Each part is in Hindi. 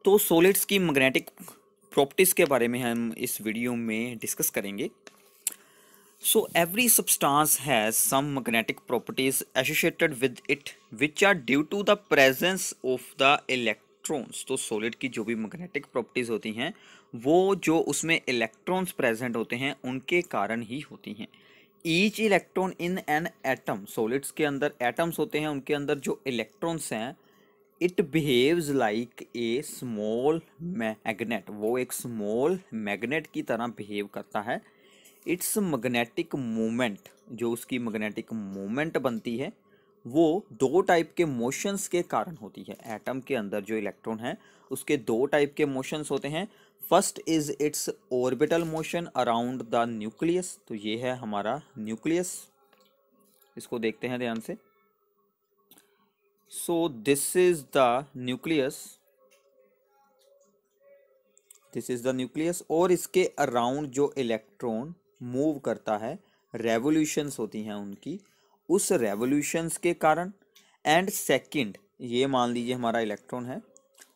तो सॉलिड्स की मैग्नेटिक प्रॉपर्टीज के बारे में हम इस वीडियो में डिस्कस करेंगे। So every substance has some magnetic properties associated with it which are due to the presence of the electrons. तो सॉलिड की जो भी मैग्नेटिक प्रॉपर्टीज होती हैं वो जो उसमें इलेक्ट्रॉन्स प्रेजेंट होते हैं उनके कारण ही होती हैं। Each electron in an atom, solids के अंदर एटम्स होते हैं, उनके अंदर जो इलेक्ट्रॉन्स हैं it behaves like a small magnet, वो एक स्मॉल मैग्नेट की तरह बिहेव करता है। इट्स मैग्नेटिक मोमेंट, जो उसकी मैग्नेटिक मोमेंट बनती है वो दो टाइप के मोशंस के कारण होती है। एटम के अंदर जो इलेक्ट्रॉन है उसके दो टाइप के मोशंस होते हैं। First is it's orbital motion around the nucleus, तो ये है हमारा न्यूक्लियस, इसको देखते हैं ध्यान से। So this is the nucleus, और इसके अराउंड जो इलेक्ट्रॉन मूव करता है, रेवोल्यूशंस होती हैं उनकी, उस रेवोल्यूशंस के कारण। एंड सेकंड, ये मान लीजिए हमारा इलेक्ट्रॉन है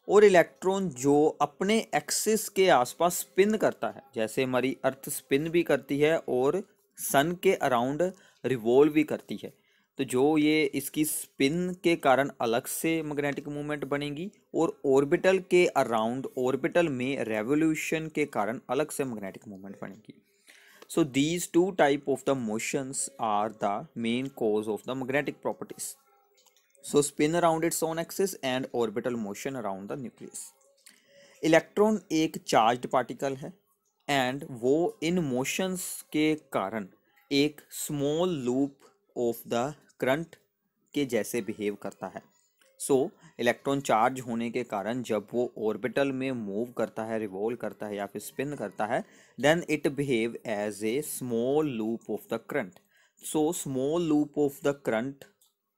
और इलेक्ट्रॉन जो अपने एक्सिस के आसपास स्पिन करता है, जैसे हमारी अर्थ स्पिन भी करती है और सन के अराउंड रिवॉल्व भी करती है, तो जो ये इसकी स्पिन के कारण अलग से मैग्नेटिक मूवमेंट बनेगी और ऑर्बिटल के अराउंड, ऑर्बिटल में रेवोल्यूशन के कारण अलग से मैग्नेटिक मूवमेंट बनेगी। So these two type of the motions are the main cause of the magnetic properties. So spin around its own axis and orbital motion around the nucleus. Electron एक चार्ज्ड पार्टिकल है एंड वो इन मोशंस के कारण एक small loop of the current के जैसे बिहेव करता है। सो इलेक्ट्रॉन चार्ज होने के कारण जब वो ऑर्बिटल में मूव करता है, रिवॉल्व करता है या फिर स्पिन करता है, then it behave as a small loop of the current. So small loop of the current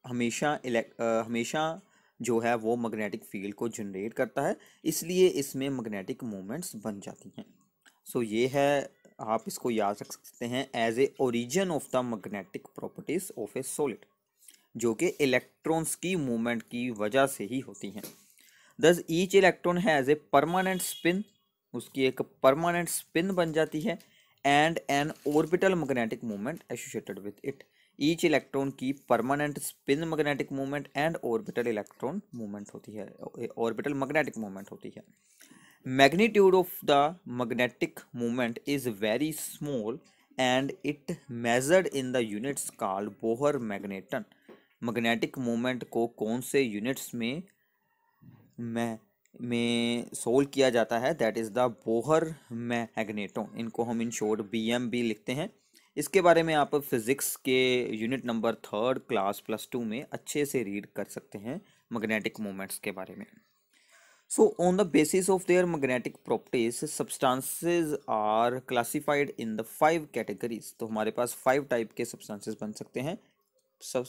हमेशा जो है वो मैग्नेटिक फील्ड को जनरेट करता है, इसलिए इसमें मैग्नेटिक मूवमेंट्स बन जाती हैं। सो ये है, आप इसको याद रख सकते हैं as a origin of the magnetic properties of a solid, जो कि इलेक्ट्रॉन्स की मूवमेंट की वजह से ही होती हैं। Thus each electron has a permanent spin, उसकी एक परमानेंट स्पिन बन जाती है and an orbital magnetic movement associated with it. Each electron की permanent spin magnetic movement and orbital electron movement होती है, ऑर्बिटल मैग्नेटिक मूवमेंट होती है। Magnitude of the magnetic moment is very small and it measured in the units called Bohr magneton। Magnetic moment को कौन से यूनिट्स में सोल्व किया जाता है, that is the Bohr magneton, इनको हम इन शॉर्ट BMB लिखते हैं। इसके बारे में आप फिजिक्स के यूनिट नंबर 3rd क्लास +2 में अच्छे से रीड कर सकते हैं मैग्नेटिक मोमेंट्स के बारे में। So on the basis of their magnetic properties, substances are classified in the 5 categories। तो हमारे पास 5 टाइप के substances बन सकते हैं। So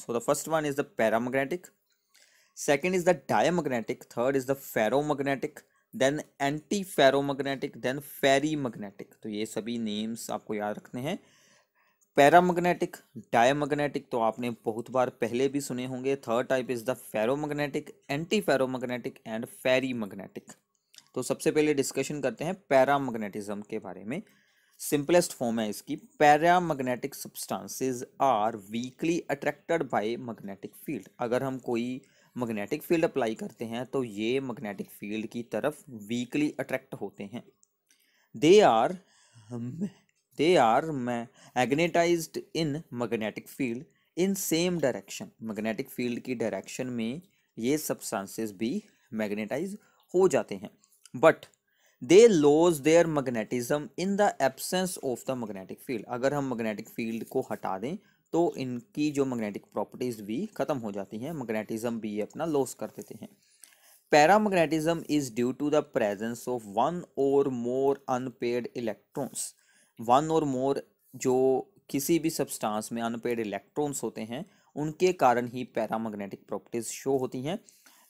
the first one is the paramagnetic, second is the diamagnetic, third is the ferromagnetic, then antiferromagnetic, then ferrimagnetic। तो ये सभी नेम्स आपको याद रखने हैं। पैरामैग्नेटिक, डायमैग्नेटिक तो आपने बहुत बार पहले भी सुने होंगे। Third type is the ferromagnetic, antiferromagnetic and ferrimagnetic. तो सबसे पहले डिस्कशन करते हैं पैरामैग्नेटिज्म के बारे में। सिंपलेस्ट फॉर्म है इसकी, paramagnetic substances are weakly attracted by magnetic field. अगर हम कोई मैग्नेटिक फील्ड अप्लाई करते हैं तो ये मैग्नेटिक फील्ड की तरफ वीकली अट्रैक्ट होते हैं। They are magnetized in magnetic field in same direction। Magnetic field की डायरेक्शन में ये सब्सटेंसेस भी मैग्नेटाइज हो जाते हैं, but they lose their magnetism in the absence of the magnetic field. अगर हम मैग्नेटिक फील्ड को हटा दें तो इनकी जो मैग्नेटिक प्रॉपर्टीज भी खत्म हो जाती हैं, मैग्नेटिज्म भी अपना लॉस कर देते हैं। Paramagnetism is due to the presence of one or more unpaired electrons. One or मोर जो किसी भी सब्सटेंस में अनपेयर्ड इलेक्ट्रॉन्स होते हैं उनके कारण ही पैरामैग्नेटिक प्रॉपर्टीज शो होती हैं।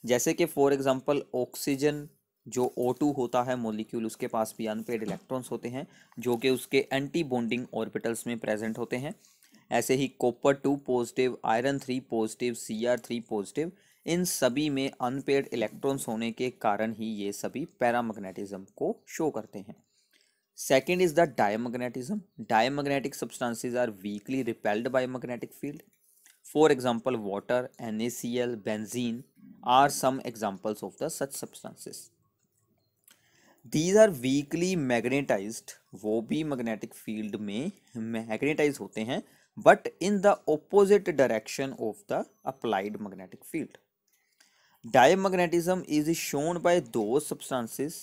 जैसे कि फॉर एग्जांपल ऑक्सीजन जो O2 होता है मॉलिक्यूल, उसके पास भी अनपेयर्ड इलेक्ट्रॉन्स होते हैं जो कि उसके एंटी बॉन्डिंग ऑर्बिटल्स में प्रेजेंट होते हैं। ऐसे ही copper 2 positive, iron 3 positive, Cr3 positive, इन सभी में अनपेयर्ड इलेक्ट्रॉन्स होने के कारण ही ये सभी पैरामैग्नेटिज्म को शो करते हैं। Second is the diamagnetism. Diamagnetic substances are weakly repelled by magnetic field. For example water, NaCl, benzene are some examples of the such substances. These are weakly magnetized, वो भी मैग्नेटिक फील्ड में मैग्नेटाइज होते हैं, but in the opposite direction of the applied magnetic field. Diamagnetism is shown by those substances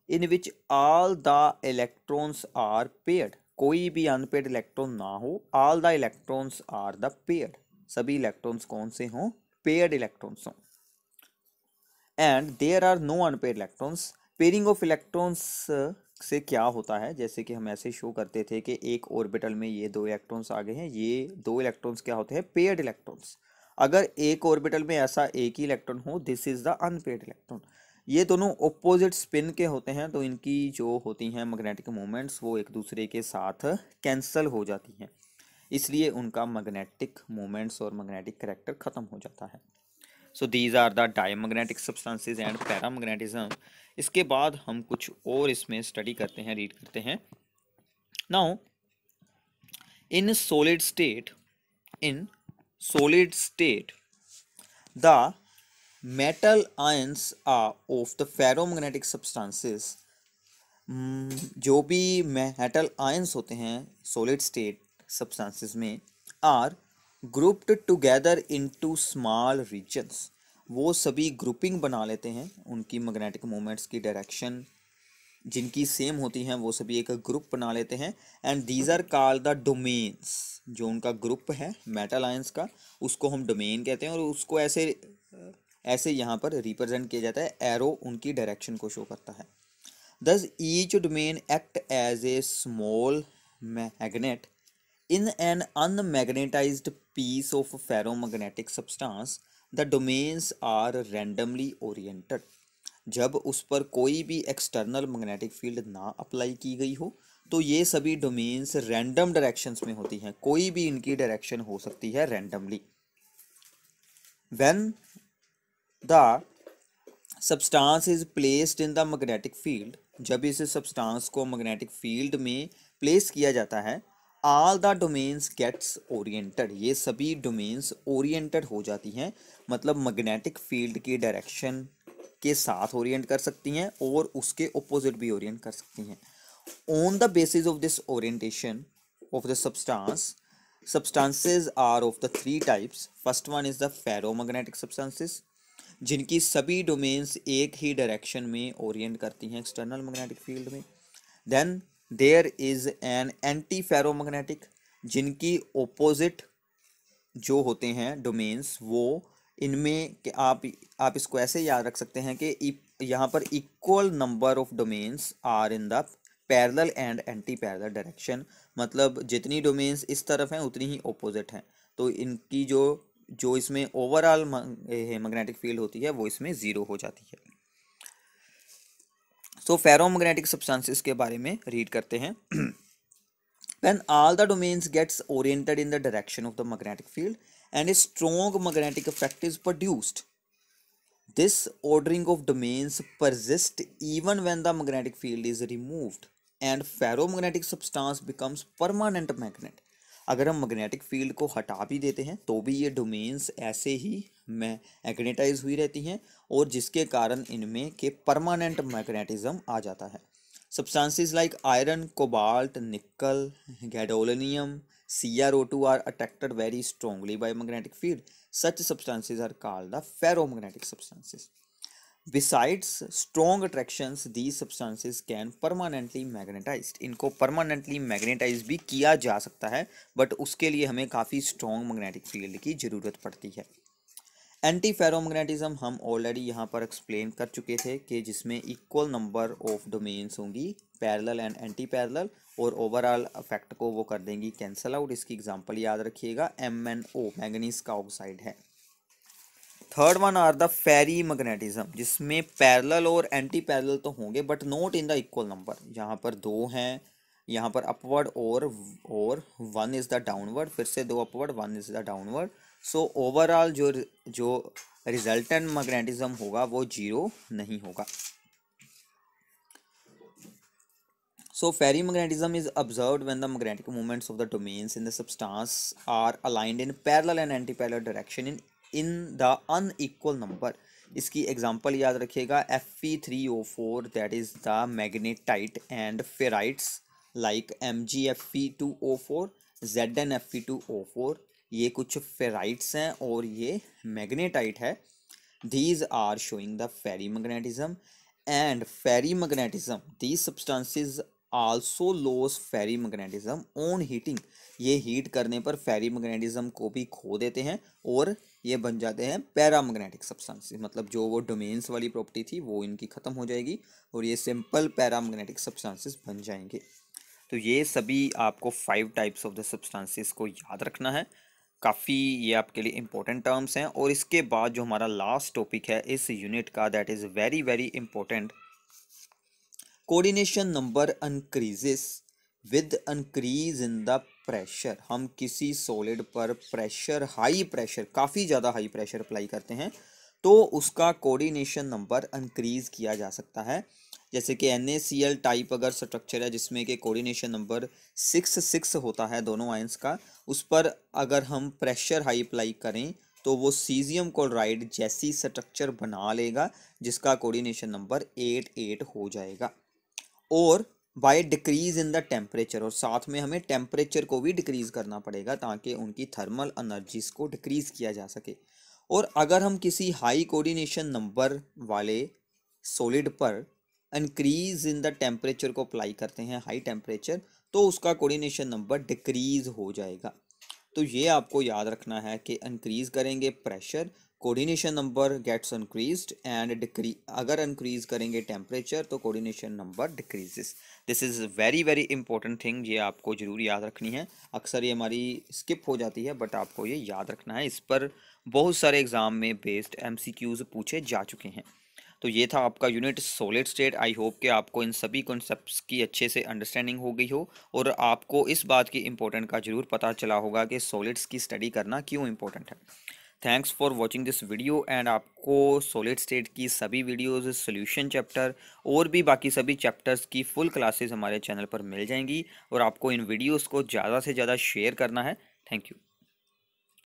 in which all the electrons are paired. कोई भी अनपेड इलेक्ट्रॉन ना हो, all the electrons are the paired. सभी इलेक्ट्रॉन्स कौन से हों? पेयर्ड इलेक्ट्रॉन्स हों। And there are no unpaired electrons. Pairing of electrons से क्या होता है, जैसे कि हम ऐसे शो करते थे कि एक ऑर्बिटल में ये दो इलेक्ट्रॉन्स आ गए हैं, ये दो इलेक्ट्रॉन्स क्या होते हैं? Paired electrons. अगर एक ऑर्बिटल में ऐसा एक ही इलेक्ट्रॉन हो, this is the unpaired electron. ये दोनों ऑपोजिट स्पिन के होते हैं, तो इनकी जो होती हैं मैग्नेटिक मोमेंट्स वो एक दूसरे के साथ कैंसल हो जाती हैं, इसलिए उनका मैग्नेटिक मोमेंट्स और मैग्नेटिक कैरेक्टर खत्म हो जाता है। So these are the diamagnetic substances and paramagnetism. इसके बाद हम कुछ और इसमें स्टडी करते हैं, रीड करते हैं। Now in solid state the metal ions of the ferromagnetic substances, जो भी मेटल आयंस होते हैं सॉलिड स्टेट सब्सटेंसेस में, are grouped together into small regions. वो सभी ग्रुपिंग बना लेते हैं, उनकी मैग्नेटिक मोमेंट्स की डायरेक्शन जिनकी सेम होती हैं वो सभी एक ग्रुप बना लेते हैं, and these are called the domains. जो उनका ग्रुप है मेटल आयंस का, उसको हम डोमेन कहते हैं, और उसको ऐसे यहाँ पर रिप्रेजेंट किया जाता है, एरो उनकी डायरेक्शन को शो करता है। Thus each domain act as a small magnet in an unmagnetized piece of ferromagnetic substance. The domains are randomly oriented. जब उस पर कोई भी एक्सटर्नल मैग्नेटिक फील्ड ना अप्लाई की गई हो, तो ये सभी डोमेन्स रैंडम डायरेक्शंस में होती हैं, कोई भी इनकी डायरेक्शन हो सकती है randomly. When the substance is placed in the magnetic field, जब इस सब्सटेंस को मैग्नेटिक फील्ड में प्लेस किया जाता है, all the domains gets oriented, ये सभी डोमेन्स ओरिएंटेड हो जाती हैं, मतलब मैग्नेटिक फील्ड की डायरेक्शन के साथ ओरिएंट कर सकती हैं और उसके ऑपोजिट भी ओरिएंट कर सकती हैं। On the basis of this orientation of the substances are of the three types. First one is the ferromagnetic substances, जिनकी सभी डोमेन्स एक ही डायरेक्शन में ओरिएंट करती हैं एक्सटर्नल मैग्नेटिक फील्ड में। Then there is an anti ferromagnetic, जिनकी ओपोजिट जो होते हैं डोमेन्स, वो इनमें कि आप इसको ऐसे याद रख सकते हैं कि यहाँ पर equal number of domains are in the parallel and anti parallel direction, मतलब जितनी डोमेन्स इस तरफ हैं उतनी ही ऑपोजिट हैं, तो इनकी जो इसमें ओवरऑल मैग्नेटिक फील्ड होती है वो इसमें जीरो हो जाती है। सो फेरोमैग्नेटिक सब्सटेंसेस के बारे में रीड करते हैं। When all the domains gets oriented in the direction of the magnetic field and a strong magnetic effect is produced, this ordering of domains persists even when the magnetic field is removed and ferromagnetic substance becomes permanent magnet. अगर हम मैग्नेटिक फील्ड को हटा भी देते हैं तो भी ये डोमेन्स ऐसे ही मैग्नेटाइज हुई रहती हैं, और जिसके कारण इनमें के परमानेंट मैग्नेटिज्म आ जाता है। Substances like iron, cobalt, nickel, gadolinium, CrO2 are attracted very strongly by magnetic field. Such substances are called the ferromagnetic substances. Besides strong attractions, these substances can permanently magnetized. इनको permanently magnetize भी किया जा सकता है, बट उसके लिए हमें काफ़ी strong magnetic field की ज़रूरत पड़ती है। एंटी फेरोमैग्नेटिज्म हम ऑलरेडी यहाँ पर एक्सप्लेन कर चुके थे कि जिसमें इक्वल नंबर ऑफ डोमेन्स होंगी पैरेलल एंड एंटी पैरेलल, और ओवरऑल इफेक्ट को वो कर देंगी कैंसल आउट। इसकी एग्जांपल याद रखिएगा, MnO मैंगनीज का ऑक्साइड है। Third one are the ferrimagnetism, जिसमें पैरेलल और एंटी पैरेलल तो होंगे but not in the equal number. यहाँ पर दो हैं, यहाँ पर अपवर्ड और वन इज द डाउनवर्ड, फिर से दो upward one is the downward. So overall जो रिजल्टेंट मैग्नेटिज्म होगा वो 0 नहीं होगा। So ferromagnetism is observed when the magnetic moments of the domains in the substance are aligned in parallel and anti-parallel direction in the unequal number। इसकी एग्जांपल याद रखिएगा, Fe3O4 that is the magnetite and ferrites like MgFe2O4, ZnFe2O4 ये कुछ फेराइट्स हैं और ये मैग्नेटाइट है। These are showing the ferromagnetism and ferromagnetism, these substances also lose ferromagnetism on heating। ये हीट करने पर फेरीमैग्नेटिज्म को भी खो देते हैं और ये बन जाते हैं पैरामैग्नेटिक सब्सटेंसेस, मतलब जो वो डोमेन्स वाली प्रॉपर्टी थी वो इनकी ख़त्म हो जाएगी और ये सिंपल पैरामैग्नेटिक सब्सटेंसेस बन जाएंगे। तो ये सभी आपको 5 टाइप्स ऑफ द सब्सटेंसेस को याद रखना है, काफ़ी ये आपके लिए इंपॉर्टेंट टर्म्स हैं। और इसके बाद जो हमारा लास्ट टॉपिक है इस यूनिट का, that is very very important, coordination number increases with increase in the pressure. हम किसी सॉलिड पर प्रेशर, हाई प्रेशर, काफ़ी ज़्यादा हाई प्रेशर अप्लाई करते हैं तो उसका कोऑर्डिनेशन नंबर इंक्रीज किया जा सकता है। जैसे कि NaCl टाइप अगर स्ट्रक्चर है जिसमें कि कोऑर्डिनेशन नंबर 6 होता है दोनों आयंस का, उस पर अगर हम प्रेशर हाई अप्लाई करें तो वो सीजियम क्लोराइड जैसी स्ट्रक्चर बना लेगा जिसका कोऑर्डिनेशन नंबर 8 हो जाएगा। और by decrease in the temperature, और साथ में हमें टेम्परेचर को भी डिक्रीज करना पड़ेगा ताकि उनकी थर्मल एनर्जीज को डिक्रीज किया जा सके। और अगर हम किसी हाई कोऑर्डिनेशन नंबर वाले सॉलिड पर इंक्रीज इन द टेम्परेचर को अप्लाई करते हैं, हाई टेम्परेचर, तो उसका कोऑर्डिनेशन नंबर डिक्रीज हो जाएगा। तो ये आपको याद रखना है कि इंक्रीज करेंगे pressure, coordination number gets increased, and अगर इंक्रीज करेंगे टेम्परेचर तो coordination number decreases. This is very very important thing, ये आपको ज़रूर याद रखनी है। अक्सर ये हमारी स्किप हो जाती है बट आपको ये याद रखना है, इस पर बहुत सारे एग्जाम में बेस्ड MCQs पूछे जा चुके हैं। तो ये था आपका unit solid state. I hope कि आपको इन सभी कॉन्सेप्ट्स की अच्छे से अंडरस्टैंडिंग हो गई हो और आपको इस बात की इम्पोर्टेंट का जरूर पता चला होगा कि सॉलिड्स की स्टडी करना क्यों इम्पोर्टेंट है। Thanks for watching this video, and आपको सॉलिड स्टेट की सभी वीडियोस, सॉल्यूशन चैप्टर और भी बाकी सभी चैप्टर्स की फुल क्लासेस हमारे चैनल पर मिल जाएंगी और आपको इन वीडियोस को ज़्यादा से ज़्यादा शेयर करना है। Thank you.